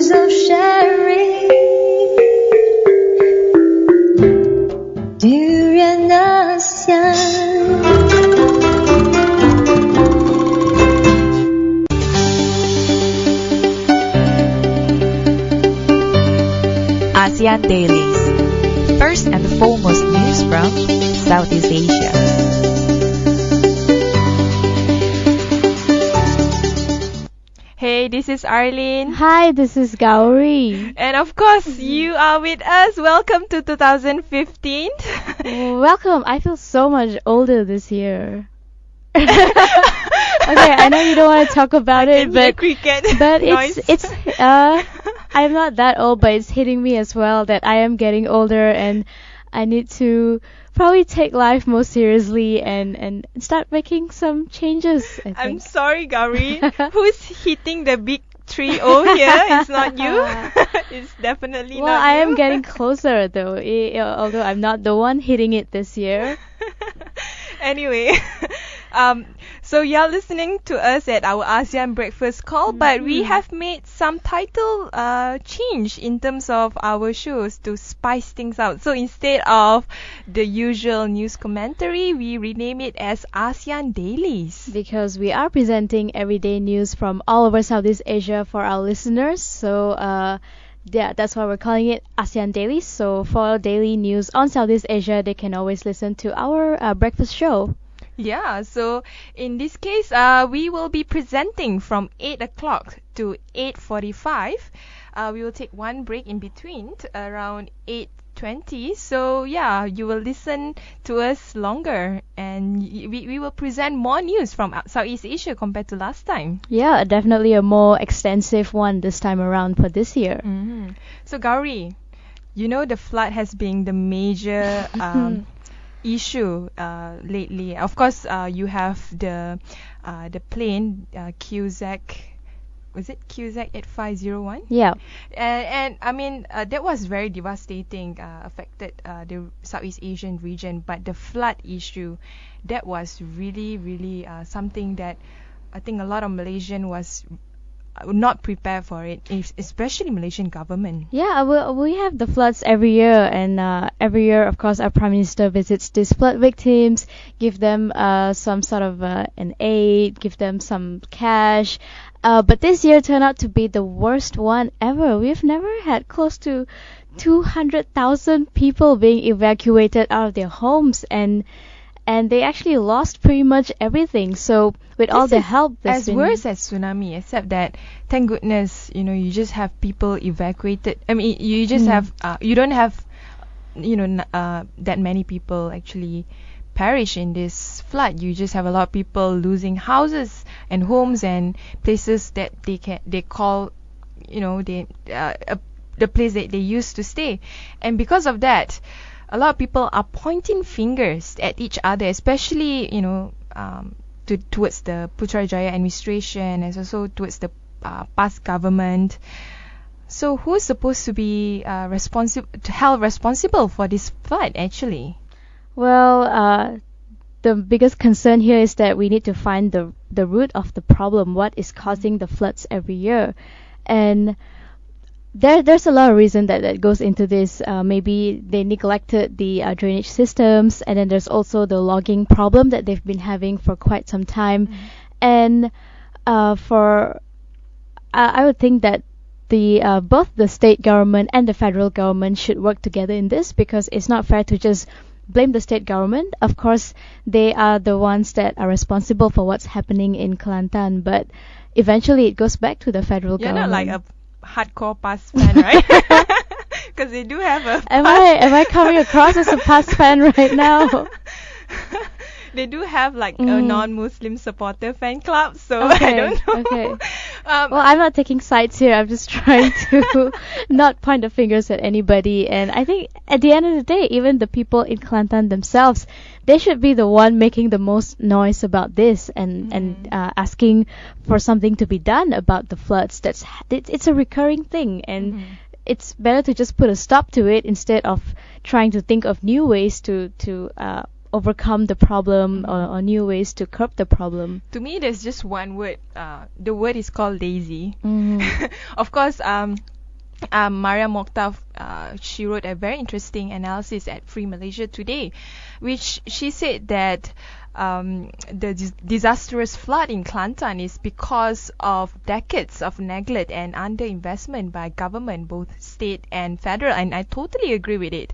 times of sharing. Durian ASEAN. ASEAN Dailies. First and foremost news from Southeast Asia. Hey, this is Arlene. Hi, this is Gowri. And of course, you are with us. Welcome to 2015. Welcome. I feel so much older this year. Okay, I know you don't want to talk about it, but noise. I'm not that old, but it's hitting me as well that I am getting older and I need to probably take life more seriously and start making some changes, I think. I'm sorry, Gowri. Who's hitting the big 3-0 here? It's not you. It's definitely not you. Well, I am getting closer though, although I'm not the one hitting it this year. Anyway, so you're listening to us at our ASEAN breakfast call, but we have made some title change in terms of our shows to spice things out. So instead of the usual news commentary, we rename it as ASEAN Dailies. Because we are presenting everyday news from all over Southeast Asia for our listeners. So yeah, that's why we're calling it ASEAN Dailies. So for daily news on Southeast Asia, they can always listen to our breakfast show. Yeah, so in this case, we will be presenting from 8 o'clock to 8:45. We will take one break in between around 8:20. So yeah, you will listen to us longer and we will present more news from Southeast Asia compared to last time. Yeah, definitely a more extensive one this time around for this year. So Gowri, you know the flood has been the major issue lately. Of course, you have the plane QZ, was it QZ 8501? Yeah. And I mean that was very devastating, affected the Southeast Asian region. But the flood issue, that was really something that I think a lot of Malaysian was not prepared for it, especially Malaysian government. Yeah, we have the floods every year, and every year, of course, our Prime Minister visits these flood victims, give them some sort of an aid, give them some cash. But this year turned out to be the worst one ever. We've never had close to 200,000 people being evacuated out of their homes, and they actually lost pretty much everything. So with all the help that's as worse as tsunami, except that thank goodness, you just have people evacuated. I mean, you just have you don't have that many people actually perish in this flood. You just have a lot of people losing houses and homes and places that they call the place that they used to stay. And because of that, a lot of people are pointing fingers at each other, especially towards the Putrajaya administration and also towards the past government. So who's supposed to be held responsible for this flood actually? Well, the biggest concern here is that we need to find the root of the problem. What is causing the floods every year? And there's a lot of reason that goes into this. Maybe they neglected the drainage systems, and then there's also the logging problem that they've been having for quite some time. And I would think that both the state government and the federal government should work together in this, because it's not fair to just blame the state government. Of course, they are the ones that are responsible for what's happening in Kelantan, but eventually it goes back to the federal government. You're not like a hardcore PAS fan, right? Because they do have a Am I coming across as a PAS fan right now? They do have like a non-Muslim supporter fan club, so I don't know. Okay. Well, I'm not taking sides here. I'm just trying to not point the fingers at anybody. And I think at the end of the day, even the people in Kelantan themselves, they should be the one making the most noise about this and asking for something to be done about the floods. It's a recurring thing, and it's better to just put a stop to it instead of trying to think of new ways to overcome the problem or new ways to curb the problem. To me, there's just one word. The word is called lazy. Of course, Maria Mokhtar, she wrote a very interesting analysis at Free Malaysia Today, which she said that the disastrous flood in Kelantan is because of decades of neglect and underinvestment by government, both state and federal, and I totally agree with it.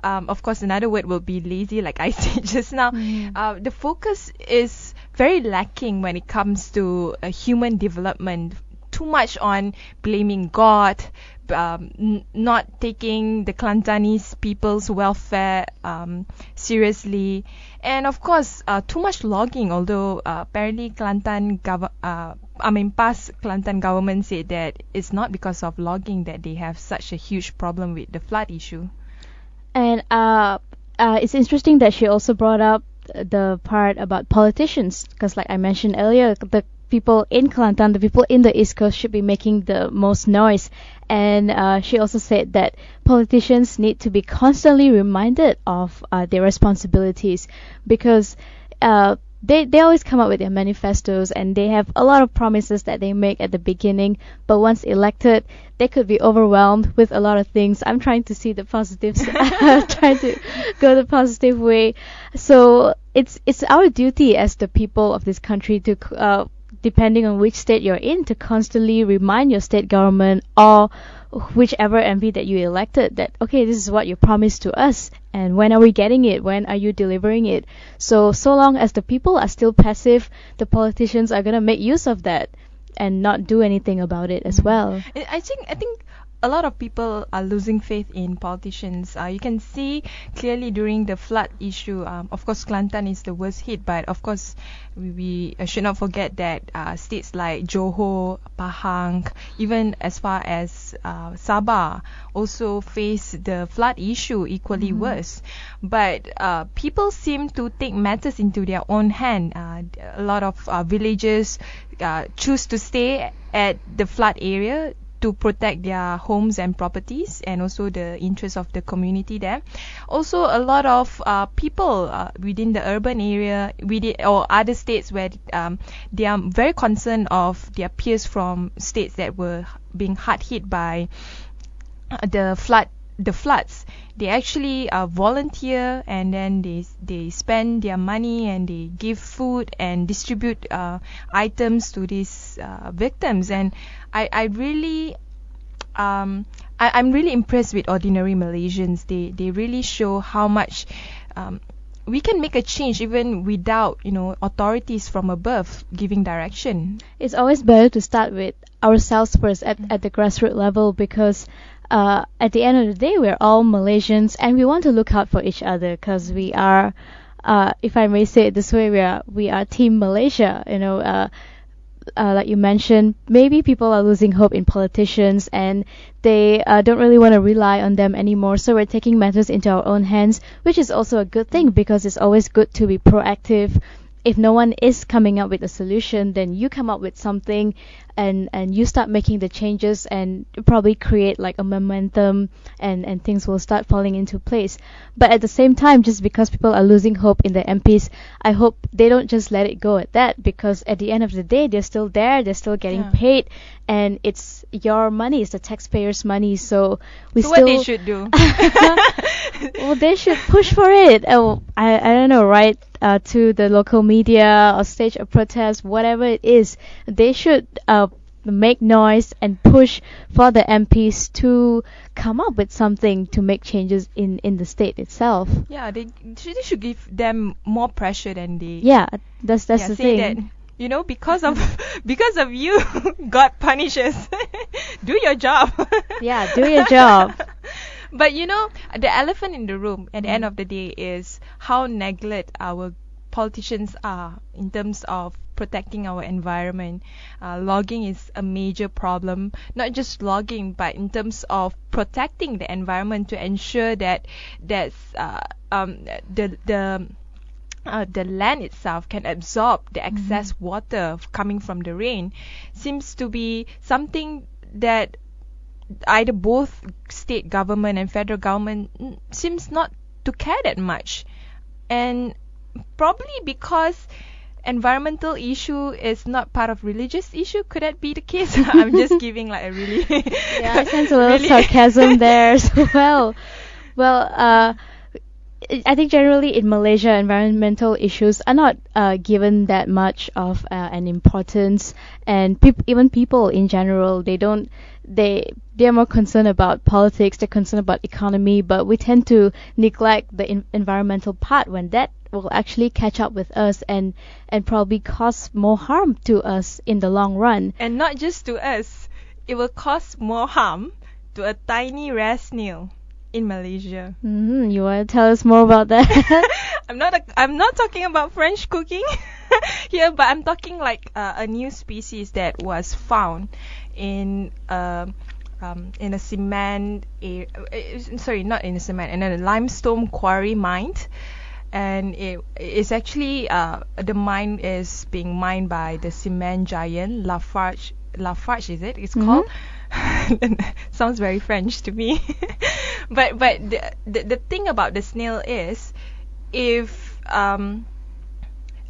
Of course, another word will be lazy, like I said just now. The focus is very lacking when it comes to human development. Too much on blaming God, not taking the Kelantanese people's welfare seriously, and of course too much logging. Although apparently past Kelantan government said that it's not because of logging that they have such a huge problem with the flood issue. And it's interesting that she also brought up the part about politicians, because like I mentioned earlier, the people in Kelantan, the people in the East Coast should be making the most noise. And she also said that politicians need to be constantly reminded of their responsibilities, because they always come up with their manifestos and they have a lot of promises that they make at the beginning, but once elected they could be overwhelmed with a lot of things. I'm trying to see the positives, trying to go the positive way. So it's our duty as the people of this country to depending on which state you're in, to constantly remind your state government or whichever MP that you elected that, okay, this is what you promised to us, and when are we getting it? When are you delivering it? So long as the people are still passive, the politicians are going to make use of that and not do anything about it as well. I think a lot of people are losing faith in politicians. You can see clearly during the flood issue. Of course, Kelantan is the worst hit, but of course, we should not forget that states like Johor, Pahang, even as far as Sabah also face the flood issue equally worse. But people seem to take matters into their own hand. A lot of villages choose to stay at the flood area to protect their homes and properties, and also the interests of the community there. Also, a lot of people within the urban area, or other states where they are very concerned of their peers from states that were being hard hit by the floods. They actually volunteer, and then they spend their money and they give food and distribute items to these victims. And I'm really impressed with ordinary Malaysians. They really show how much we can make a change even without authorities from above giving direction. It's always better to start with ourselves first at the grassroots level, because at the end of the day, we're all Malaysians and we want to look out for each other, because we are, if I may say it this way, we are Team Malaysia. Like you mentioned, maybe people are losing hope in politicians and they don't really want to rely on them anymore. So we're taking matters into our own hands, which is also a good thing, because it's always good to be proactive. If no one is coming up with a solution, then you come up with something and you start making the changes and probably create like a momentum, and things will start falling into place. But at the same time, just because people are losing hope in the MPs, I hope they don't just let it go at that, because at the end of the day, they're still there, they're still getting paid, and it's your money, it's the taxpayers' money. So what they should do? Well, they should push for it. I don't know, right? To the local media or stage a protest, whatever it is, they should make noise and push for the MPs to come up with something to make changes in the state itself. Yeah, they should give them more pressure than they. Yeah, that's the thing. That, because of you, God punishes. Do your job. Yeah, do your job. But the elephant in the room at the end of the day is how neglect our politicians are in terms of protecting our environment. Logging is a major problem, not just logging, but in terms of protecting the environment to ensure that the land itself can absorb the excess water coming from the rain. Seems to be something that either both state government and federal government seems not to care that much, and probably because environmental issue is not part of religious issue. Could that be the case? I'm just giving like a really Yeah, I sense a little sarcasm there as well. Well, I think generally in Malaysia, environmental issues are not given that much of an importance, and even people in general, they're more concerned about politics, they're concerned about economy, but we tend to neglect the environmental part when that will actually catch up with us and probably cause more harm to us in the long run. And not just to us, it will cause more harm to a tiny rare snail in Malaysia. You want to tell us more about that? I'm not talking about French cooking here, but I'm talking like a new species that was found in a cement in a limestone quarry mine, and it's actually the mine is being mined by the cement giant Lafarge is it? It's called. Sounds very French to me. but the thing about the snail is, if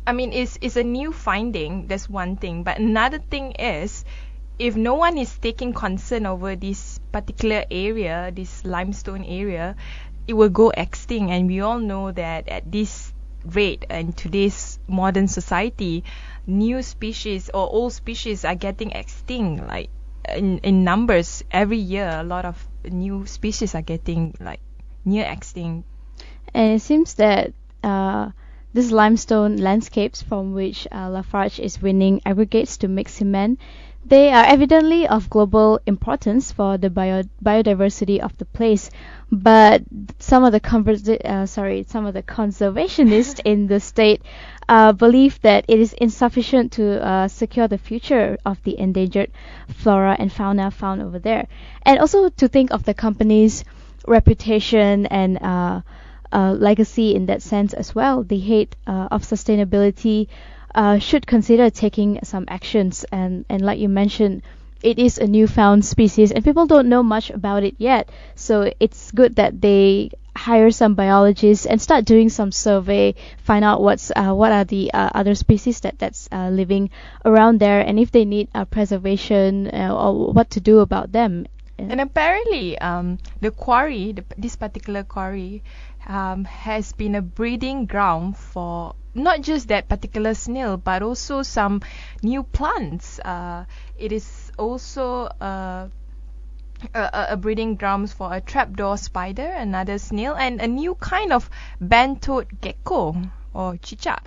it's a new finding, that's one thing, but another thing is, if no one is taking concern over this particular area, this limestone area, it will go extinct. And we all know that at this rate in today's modern society, new species or old species are getting extinct, like in numbers every year. A lot of new species are getting like near extinct. And it seems that these limestone landscapes from which Lafarge is winning aggregates to make cement, they are evidently of global importance for the biodiversity of the place. But some of the conservationists in the state believe that it is insufficient to secure the future of the endangered flora and fauna found over there, and also to think of the company's reputation and legacy in that sense as well. The head of sustainability should consider taking some actions, and like you mentioned, it is a newfound species and people don't know much about it yet, so it's good that they hire some biologists and start doing some survey, find out what are the other species that's living around there, and if they need preservation or what to do about them. And apparently the quarry, this particular quarry, has been a breeding ground for not just that particular snail, but also some new plants. It is also a breeding grounds for a trapdoor spider, another snail, and a new kind of band-toed gecko or cicak.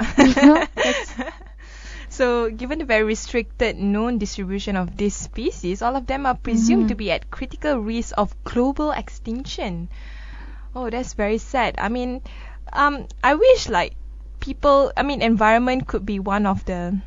So given the very restricted known distribution of this species, all of them are presumed to be at critical risk of global extinction. Oh, that's very sad. I mean, I wish like environment could be one of the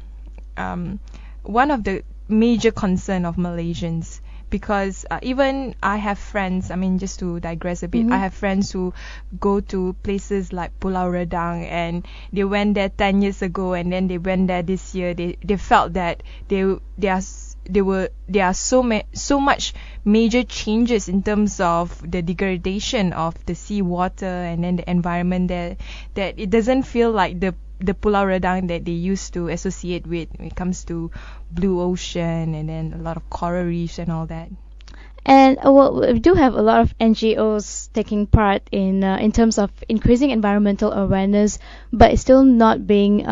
major concern of Malaysians, because even I have friends, just to digress a bit, I have friends who go to places like Pulau Redang, and they went there 10 years ago and then they went there this year. They felt that there are so much major changes in terms of the degradation of the seawater and then the environment there, that it doesn't feel like the Pulau Redang that they used to associate with when it comes to blue ocean and then a lot of coral reefs and all that. And we do have a lot of NGOs taking part in terms of increasing environmental awareness, but it's still not being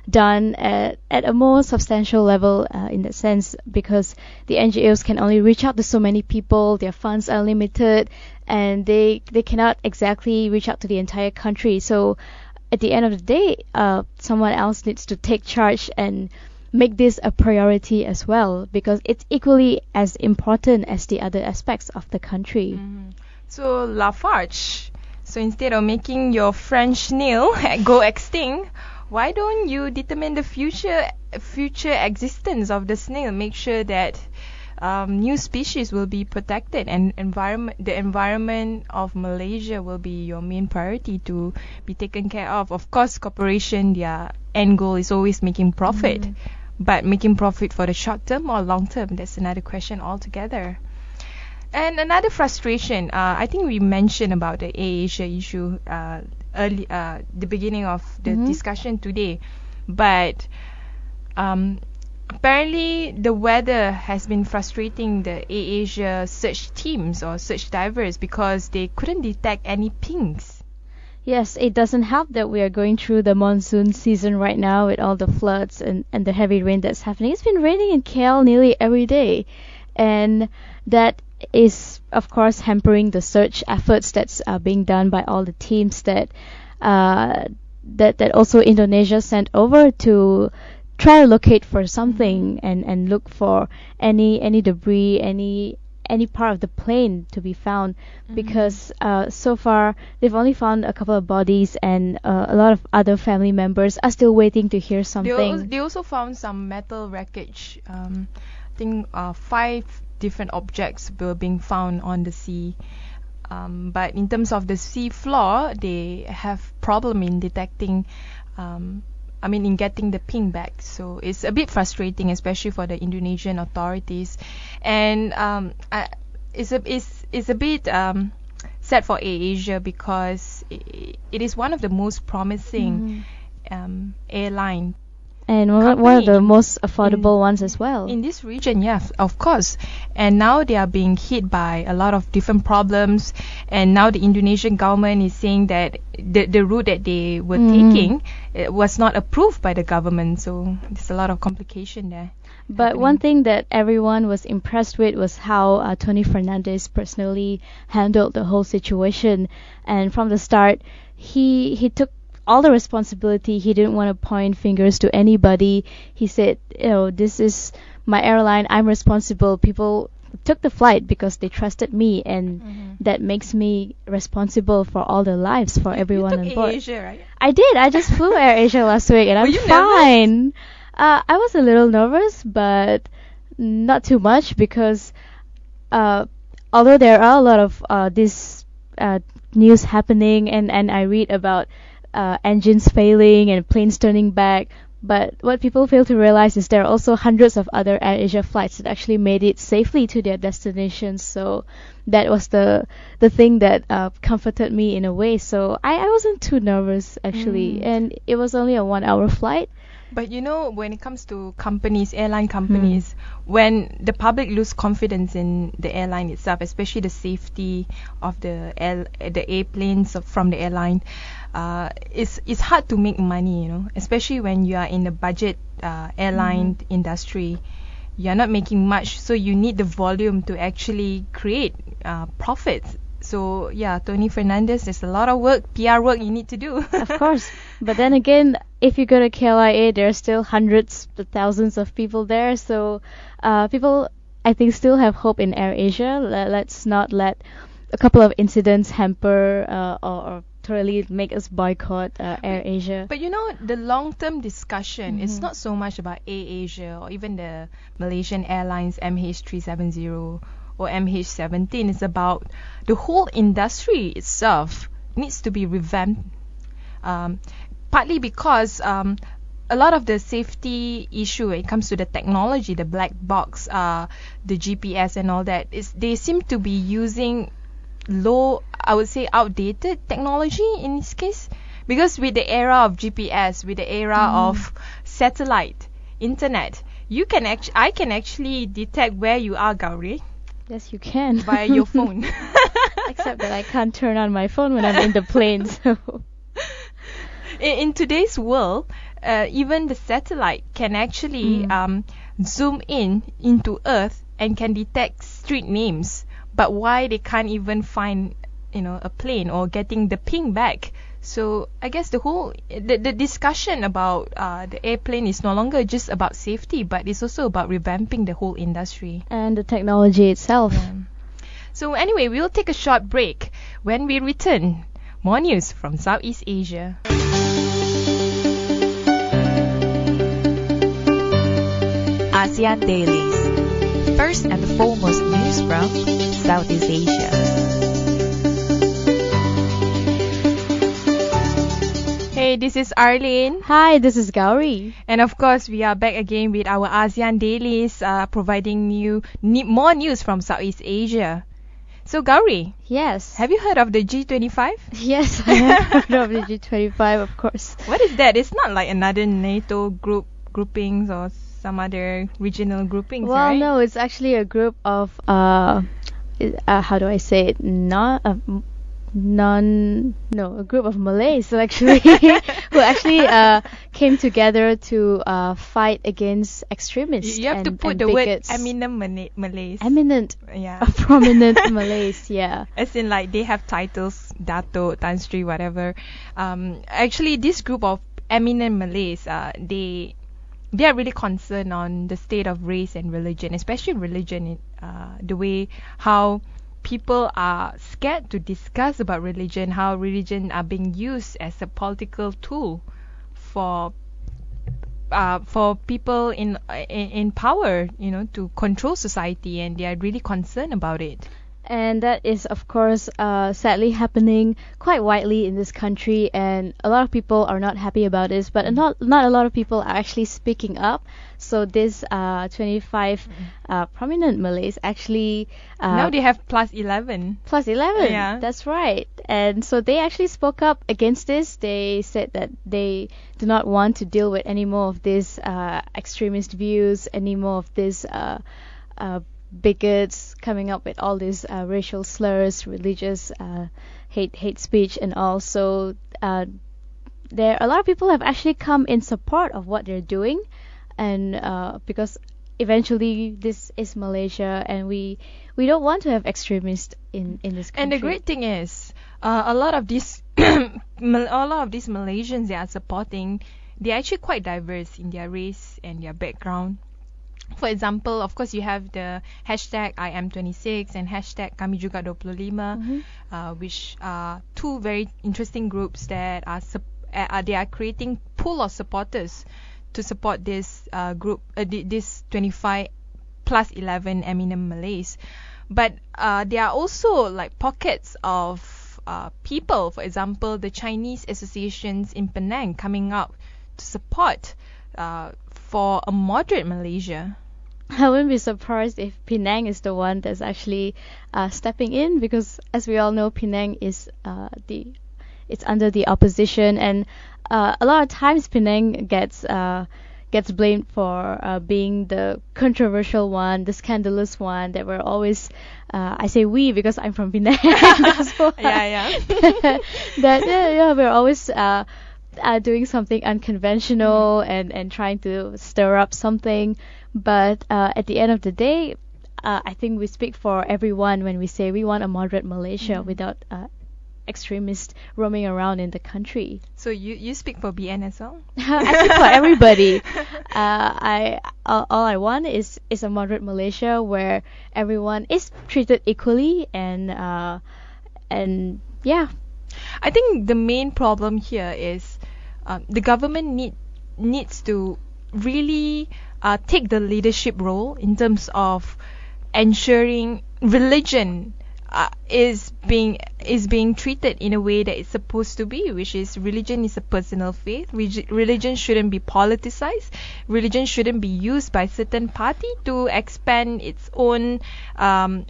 done at a more substantial level in that sense, because the NGOs can only reach out to so many people, their funds are limited, and they cannot exactly reach out to the entire country. So at the end of the day, someone else needs to take charge and make this a priority as well, because it's equally as important as the other aspects of the country. So Lafarge, so instead of making your French snail go extinct, why don't you determine the future existence of the snail? Make sure that new species will be protected, and the environment of Malaysia will be your main priority to be taken care of. Of course, corporation, their end goal is always making profit. But making profit for the short term or long term, that's another question altogether. And another frustration, I think we mentioned about the AirAsia issue early, the beginning of the discussion today. But apparently the weather has been frustrating the AirAsia search teams or search divers because they couldn't detect any pings. Yes, it doesn't help that we are going through the monsoon season right now with all the floods and the heavy rain that's happening. It's been raining in KL nearly every day, and that is of course hampering the search efforts that's being done by all the teams that also Indonesia sent over to try to locate for something and look for any debris, any part of the plane to be found, because so far they've only found a couple of bodies, and a lot of other family members are still waiting to hear something. They also found some metal wreckage. I think 5 different objects were being found on the sea. But in terms of the sea floor, they have problem in detecting, in getting the ping back. So it's a bit frustrating, especially for the Indonesian authorities. And it's a bit sad for AirAsia because it is one of the most promising airline. And one of the most affordable ones as well. In this region, yeah, of course. And now they are being hit by a lot of different problems. And now the Indonesian government is saying that the route that they were taking was not approved by the government. So there's a lot of complication there. But happening. One thing that everyone was impressed with was how Tony Fernandez personally handled the whole situation. And from the start, he took all the responsibility. He didn't want to point fingers to anybody. He said, this is my airline. I'm responsible. People took the flight because they trusted me, and that makes me responsible for all their lives, for everyone on board. AirAsia, right? I did. I just flew AirAsia last week, and I'm fine. I was a little nervous, but not too much, because although there are a lot of this news happening, and I read about engines failing and planes turning back, but what people fail to realize is there are also hundreds of other AirAsia flights that actually made it safely to their destinations. So that was the thing that comforted me in a way. So I wasn't too nervous actually, and it was only a 1-hour flight. But when it comes to companies, airline companies, when the public lose confidence in the airline itself, especially the safety of the airplanes from the airline, it's hard to make money, especially when you are in the budget airline industry. You're not making much, so you need the volume to actually create profits. So yeah, Tony Fernandez, there's a lot of work, PR work you need to do. Of course. But then again, if you go to KLIA, there are still hundreds to thousands of people there. So people, I think, still have hope in AirAsia. Let's not let a couple of incidents hamper or totally make us boycott AirAsia. But the long-term discussion, it's not so much about AirAsia or even the Malaysian Airlines MH370 or MH17. It's about the whole industry itself needs to be revamped. Partly because a lot of the safety issue when it comes to the technology, the black box, the GPS and all that, they seem to be using low, I would say outdated technology in this case. Because with the era of GPS, with the era of satellite, internet, I can actually detect where you are, Gowri. Yes, you can. Via your phone. Except that I can't turn on my phone when I'm in the plane. So. In today's world, even the satellite can actually zoom into Earth and can detect street names. But why they can't even find, a plane or getting the ping back? So I guess the discussion about the airplane is no longer just about safety, but it's also about revamping the whole industry and the technology itself. Yeah. So anyway, we'll take a short break. When we return, more news from Southeast Asia. ASEAN Dailies. First and foremost news from Southeast Asia. Hey, this is Arlene. Hi, this is Gowri. And of course, we are back again with our ASEAN Dailies, providing more news from Southeast Asia. So Gowri, Yes. have you heard of the G25? Yes, I have heard of the G25, of course. What is that? It's not like another NATO groupings or some other regional groupings, Well, right? no, it's actually a group of how do I say it? Not a group of Malays actually who actually came together to fight against extremists. You have to and put the bigots. word eminent Malays. Eminent, Yeah. prominent Malays. Yeah. As in, like, they have titles, Dato, Tan Sri, whatever. Actually, this group of eminent Malays, they are really concerned on the state of race and religion, especially religion, the way how people are scared to discuss about religion, how religion are being used as a political tool for people in power, to control society, and they are really concerned about it. And that is, of course, sadly happening quite widely in this country, and a lot of people are not happy about this. But not a lot of people are actually speaking up. So this 25 prominent Malays actually Now they have plus 11. plus 11. Yeah. That's right. And so they actually spoke up against this. They said that they do not want to deal with any more of these extremist views, any more of this bigots coming up with all these racial slurs, religious hate speech, and all. So there a lot of people have actually come in support of what they're doing, and because eventually this is Malaysia, and we don't want to have extremists in this country. And the great thing is, a lot of these Malaysians they are supporting, they're actually quite diverse in their race and their background. For example, of course, you have the hashtag #IM26 and hashtag Kami Juga 25, which are two very interesting groups that they are creating pool of supporters to support this group, this 25 plus 11 eminent Malays. But there are also like pockets of people, for example, the Chinese associations in Penang coming out to support for a moderate Malaysia. I wouldn't be surprised if Penang is the one that's actually stepping in, because as we all know, Penang is it's under the opposition, and a lot of times Penang gets blamed for being the controversial one, the scandalous one that we're always. I say we because I'm from Penang. That's why. Yeah. That we're always doing something unconventional and trying to stir up something. But at the end of the day, I think we speak for everyone when we say we want a moderate Malaysia without extremists roaming around in the country. So you speak for BN as well? I speak for everybody. All I want is a moderate Malaysia where everyone is treated equally, and yeah. I think the main problem here is the government needs to really take the leadership role in terms of ensuring religion is being treated in a way that it's supposed to be, which is religion is a personal faith. Religion shouldn't be politicized. Religion shouldn't be used by certain party to expand its own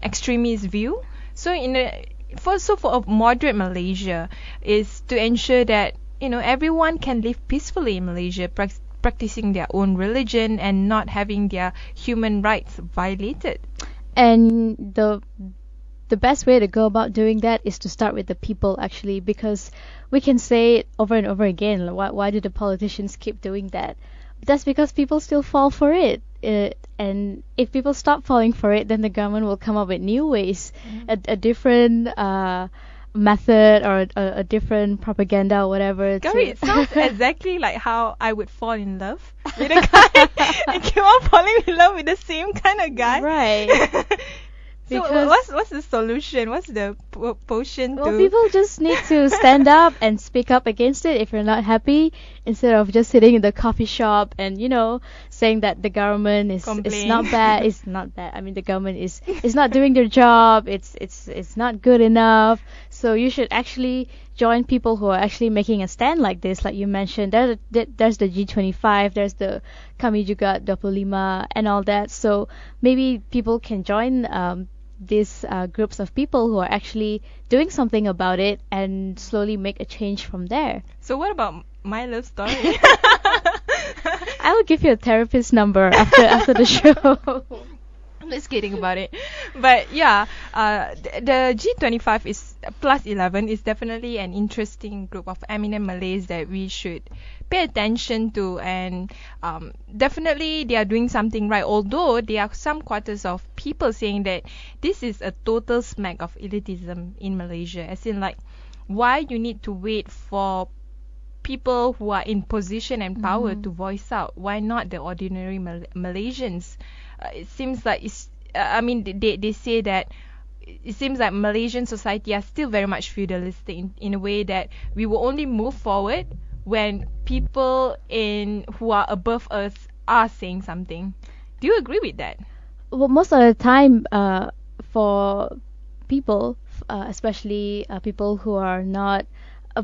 extremist view. So for a moderate Malaysia is to ensure that everyone can live peacefully in Malaysia, practicing their own religion and not having their human rights violated. And the best way to go about doing that is to start with the people, actually, because we can say it over and over again. Why do the politicians keep doing that? That's because people still fall for it. And if people stop falling for it, then the government will come up with new ways, a different method or a different propaganda or whatever. Gowri, it sounds exactly like how I would fall in love with a guy and keep on falling in love with the same kind of guy. Right. So Because- what's the solution? What's the potion Well, to... people just need to stand up and speak up against it if you're not happy, instead of just sitting in the coffee shop and saying that the government is Complain. not bad. It's not bad. I mean, the government is not doing their job. It's not good enough. So you should actually join people who are actually making a stand like this, like you mentioned. There's the G25, there's the Kami Juga 25 and all that. So maybe people can join these groups of people who are actually doing something about it and slowly make a change from there. So what about my love story? I will give you a therapist number after the show. I'm just kidding about it. But yeah, the G25 is plus 11 is definitely an interesting group of eminent Malays that we should pay attention to, and definitely they are doing something right. Although there are some quarters of people saying that this is a total smack of elitism in Malaysia, as in like, why you need to wait for people who are in position and power to voice out? Why not the ordinary Malaysians? It seems like they say that it seems like Malaysian society are still very much feudalistic in a way that we will only move forward when people who are above us are saying something. Do you agree with that? Well, most of the time, for people, especially people who are not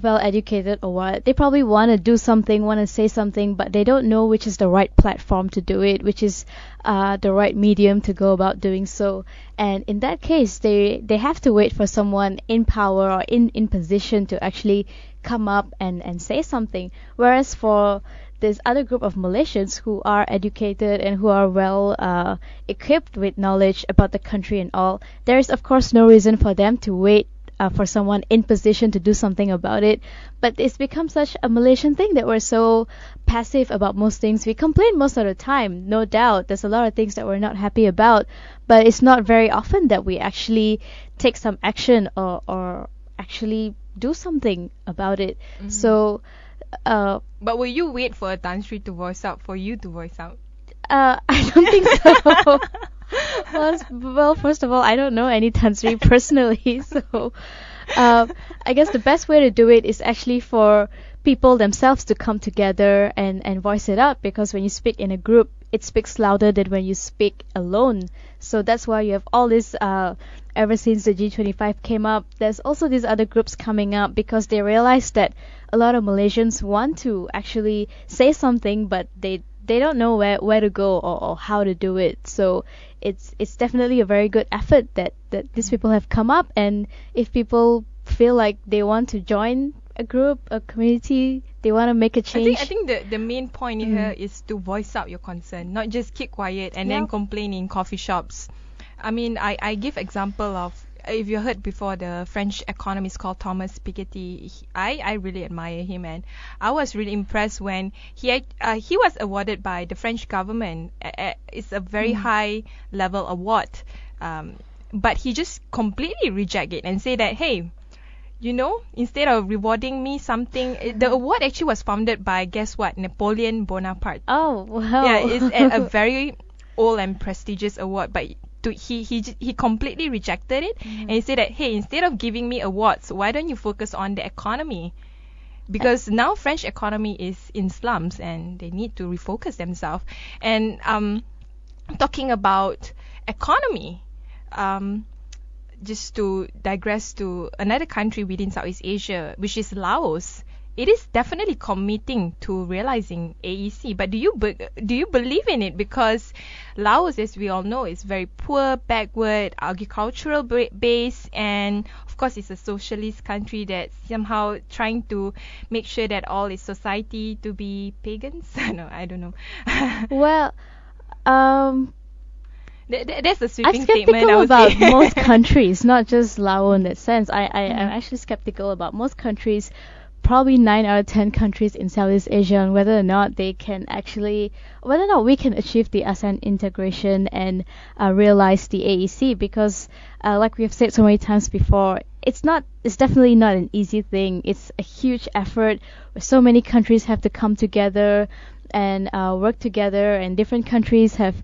well educated or what, they probably want to do something, want to say something, but they don't know which is the right platform to do it, which is the right medium to go about doing so. And in that case, they have to wait for someone in power or in position to actually come up and say something. Whereas for this other group of Malaysians who are educated and who are well equipped with knowledge about the country and all, there is of course no reason for them to wait for someone in position to do something about it. But it's become such a Malaysian thing that we're so passive about most things. We complain most of the time, no doubt. There's a lot of things that we're not happy about, but it's not very often that we actually take some action or actually do something about it. So but will you wait for a Tan Sri to voice out for you to voice out? I don't think so. Well, first of all, I don't know any Tan Sri personally, so I guess the best way to do it is actually for people themselves to come together and voice it out, because when you speak in a group, it speaks louder than when you speak alone. So that's why you have all this, ever since the G25 came up, there's also these other groups coming up because they realize that a lot of Malaysians want to actually say something, but they don't know where to go or how to do it. So it's definitely a very good effort that these people have come up. And if people feel like they want to join a group, a community, they want to make a change. I think the main point here is to voice out your concern, not just keep quiet and then complain in coffee shops. I mean, I give example of, if you heard before, the French economist called Thomas Piketty. I really admire him, and I was really impressed when he was awarded by the French government. It's a very high level award, but he just completely rejected it and say that, hey, you know, instead of rewarding me something, the award actually was founded by, guess what, Napoleon Bonaparte. Oh, wow. Yeah, it's a very old and prestigious award, but he completely rejected it, and he said that, hey, instead of giving me awards, why don't you focus on the economy? Because now French economy is in slums and they need to refocus themselves. And talking about economy, just to digress to another country within Southeast Asia, which is Laos. It is definitely committing to realizing AEC, but do you believe in it? Because Laos, as we all know, is very poor, backward, agricultural base, and of course it's a socialist country that's somehow trying to make sure that all its society to be pagans. No, I don't know. Well, that's a I'm sweeping skeptical statement. I would about say. most countries, not just Laos in that sense. I'm actually skeptical about most countries. Probably 9 out of 10 countries in Southeast Asia, on whether or not we can achieve the ASEAN integration and realize the AEC, because like we have said so many times before, it's definitely not an easy thing. It's a huge effort where so many countries have to come together and work together, and different countries have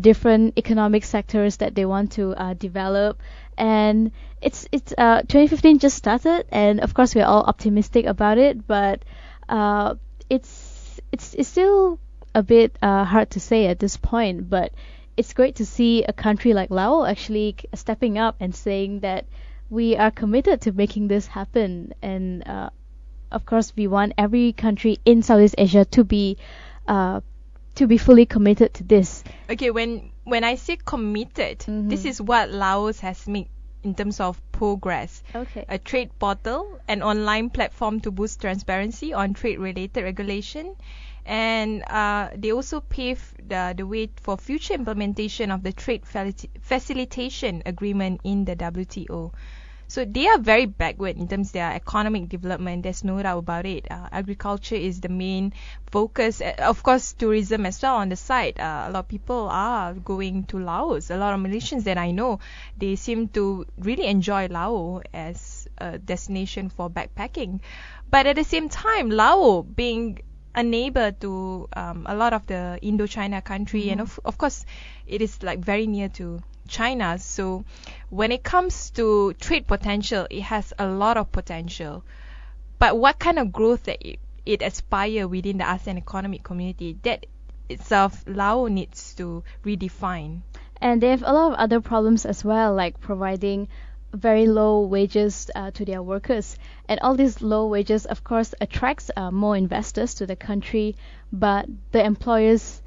different economic sectors that they want to develop. And it's 2015 just started, and of course we're all optimistic about it, but it's still a bit hard to say at this point. But it's great to see a country like Laos actually stepping up and saying that we are committed to making this happen. And of course we want every country in Southeast Asia to be fully committed to this. Okay, when when I say committed, this is what Laos has made in terms of progress. Okay. A trade portal, an online platform to boost transparency on trade-related regulation, and they also pave the way for future implementation of the trade facilitation agreement in the WTO. So they are very backward in terms of their economic development. There's no doubt about it. Agriculture is the main focus. Of course, tourism as well on the side. A lot of people are going to Laos. A lot of Malaysians that I know, they seem to really enjoy Laos as a destination for backpacking. But at the same time, Laos being a neighbor to a lot of the Indochina country, and of course, it is like very near to China. So when it comes to trade potential, it has a lot of potential. But what kind of growth that it aspire within the ASEAN economic community, that itself Laos needs to redefine. And they have a lot of other problems as well, like providing very low wages to their workers. And all these low wages, of course, attracts more investors to the country, but the employers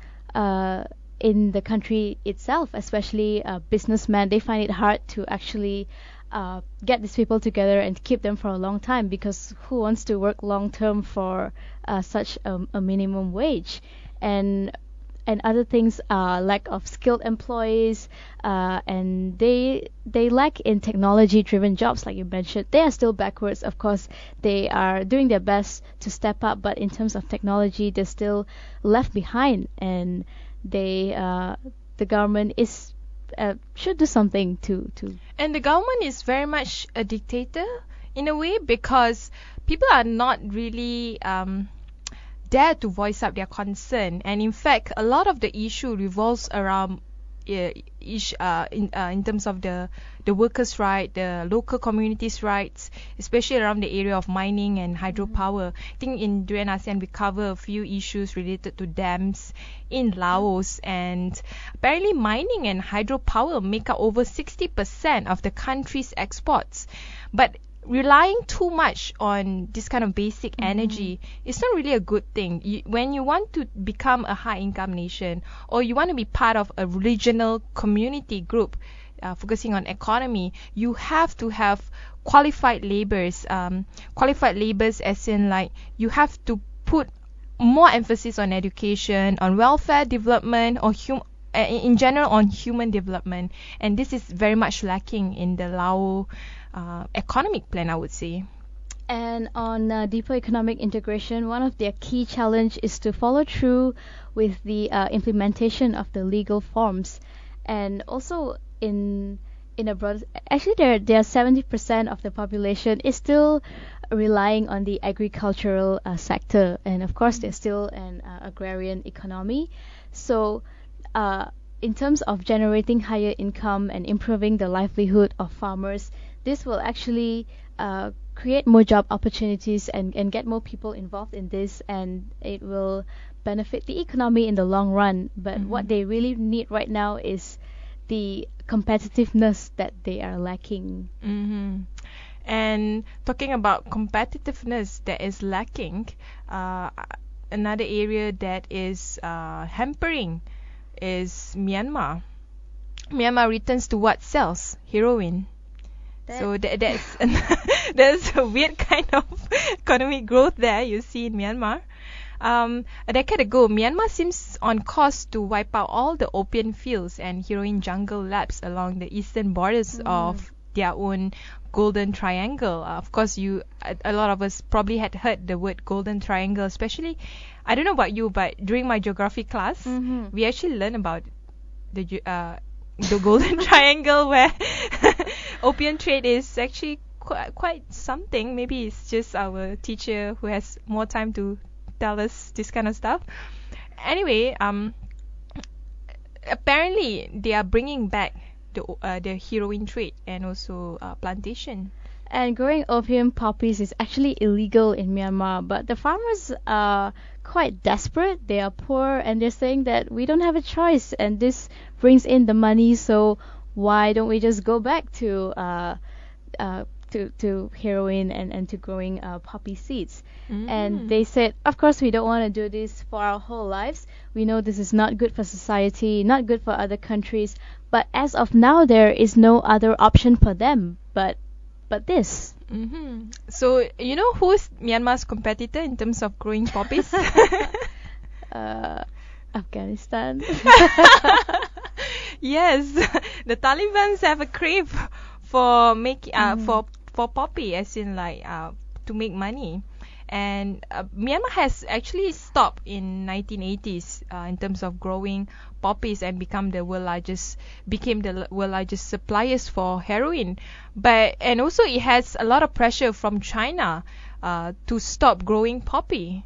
in the country itself, especially businessmen, they find it hard to actually get these people together and keep them for a long time, because who wants to work long term for such a minimum wage? And other things are lack of skilled employees, and they lack in technology driven jobs, like you mentioned. They are still backwards. Of course, they are doing their best to step up, but in terms of technology, they're still left behind, and the government is should do something to. And the government is very much a dictator in a way, because people are not really dare to voice up their concern, and in fact, a lot of the issue revolves around in terms of the workers' right, the local communities' rights, especially around the area of mining and hydropower. I think in Duran ASEAN we cover a few issues related to dams in Laos, and apparently mining and hydropower make up over 60% of the country's exports. But relying too much on this kind of basic energy is not really a good thing. When you want to become a high income nation, or you want to be part of a regional community group focusing on economy, you have to have qualified laborers. Qualified laborers as in, like, you have to put more emphasis on education, on welfare development, or in general on human development, and this is very much lacking in the Lao economic plan, I would say. And on deeper economic integration, one of their key challenge is to follow through with the implementation of the legal forms, and also in a broad, actually there are 70% of the population is still relying on the agricultural sector, and of course there's still an agrarian economy. So in terms of generating higher income and improving the livelihood of farmers, this will actually create more job opportunities and get more people involved in this, and it will benefit the economy in the long run. But what they really need right now is the competitiveness that they are lacking. And talking about competitiveness that is lacking, another area that is hampering is Myanmar. Myanmar returns to what sells? Heroin. So that's a weird kind of economic growth there you see in Myanmar. A decade ago, Myanmar seems on course to wipe out all the opium fields and heroin jungle labs along the eastern borders of their own Golden Triangle. Of course, a lot of us probably had heard the word Golden Triangle, especially, I don't know about you, but during my geography class, we actually learned about the Golden Triangle, where opium trade is actually quite something. Maybe it's just our teacher who has more time to tell us this kind of stuff. Anyway, apparently they are bringing back the heroin trade and also plantation. And growing opium poppies is actually illegal in Myanmar, but the farmers are quite desperate. They are poor, and they're saying that we don't have a choice, and this brings in the money, so why don't we just go back to to heroin and to growing poppy seeds. And they said, of course, we don't want to do this for our whole lives. We know this is not good for society, not good for other countries. But as of now, there is no other option for them but this. So you know who's Myanmar's competitor in terms of growing poppies? Afghanistan. Yes, the Taliban have a crave for making for poppy, as in like to make money. And Myanmar has actually stopped in 1980s in terms of growing poppies and became the world largest suppliers for heroin. And also it has a lot of pressure from China to stop growing poppy.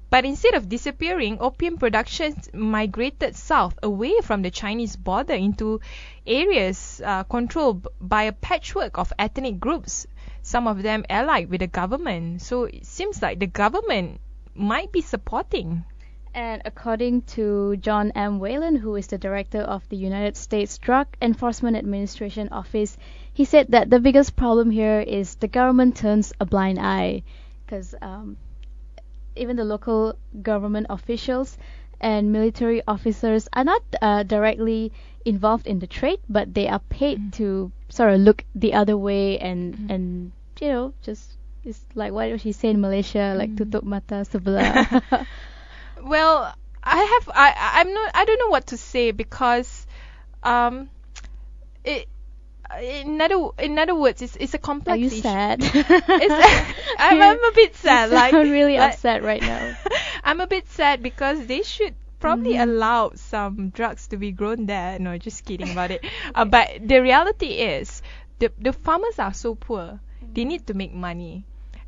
But instead of disappearing, opium production migrated south away from the Chinese border into areas controlled by a patchwork of ethnic groups, some of them allied with the government. So it seems like the government might be supporting. And according to John M. Whalen, who is the director of the United States Drug Enforcement Administration Office, he said that the biggest problem here is the government turns a blind eye, because even the local government officials and military officers are not directly involved in the trade, but they are paid to sort of look the other way and you know, just it's like what she say in Malaysia, like tutup mata sebelah. Well, I don't know what to say, because in other words, it's a complex Are you issue. sad? I'm a bit sad. You sound really upset right now. I'm a bit sad because they should probably allow some drugs to be grown there. No, just kidding about it. But the reality is, the farmers are so poor. They need to make money.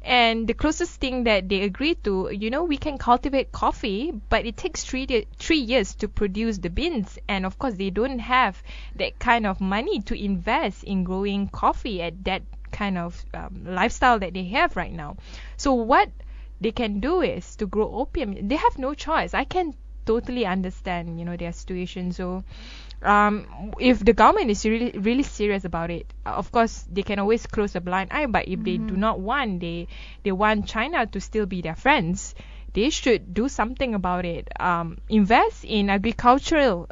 And the closest thing that they agree to, you know, we can cultivate coffee, but it takes 3 years to produce the beans. And of course, they don't have that kind of money to invest in growing coffee at that kind of lifestyle that they have right now. So what they can do is to grow opium. They have no choice. I can totally understand, you know, their situation. So if the government is really serious about it, of course they can always close a blind eye. But if they do not want, they want China to still be their friends, they should do something about it. Invest in agricultural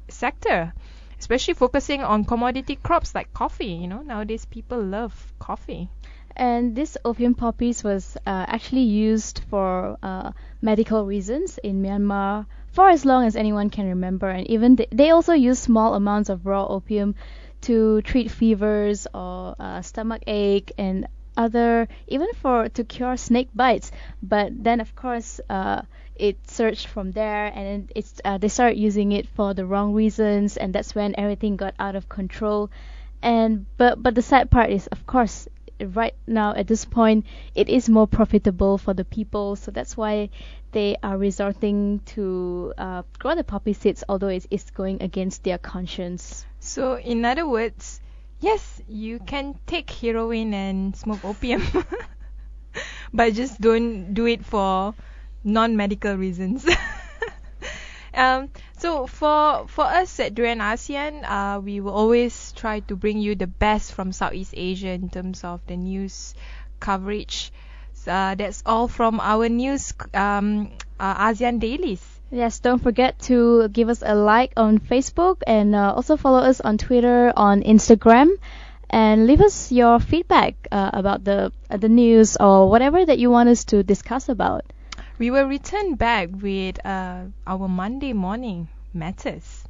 sector, especially focusing on commodity crops like coffee. You know, nowadays people love coffee. And this opium poppies was actually used for medical reasons in Myanmar for as long as anyone can remember. And even they also use small amounts of raw opium to treat fevers or stomach ache and even to cure snake bites. But then of course it surged from there, and they started using it for the wrong reasons, and that's when everything got out of control. But the sad part is, of course, right now at this point it is more profitable for the people, so that's why they are resorting to grow the poppy seeds, although it's going against their conscience. So in other words, yes, you can take heroin and smoke opium, but just don't do it for non-medical reasons. So for us at Durian ASEAN, we will always try to bring you the best from Southeast Asia in terms of the news coverage. That's all from our news ASEAN dailies. Yes, don't forget to give us a like on Facebook, and also follow us on Twitter, on Instagram, and leave us your feedback about the news or whatever that you want us to discuss about. We will return back with our Monday morning matters.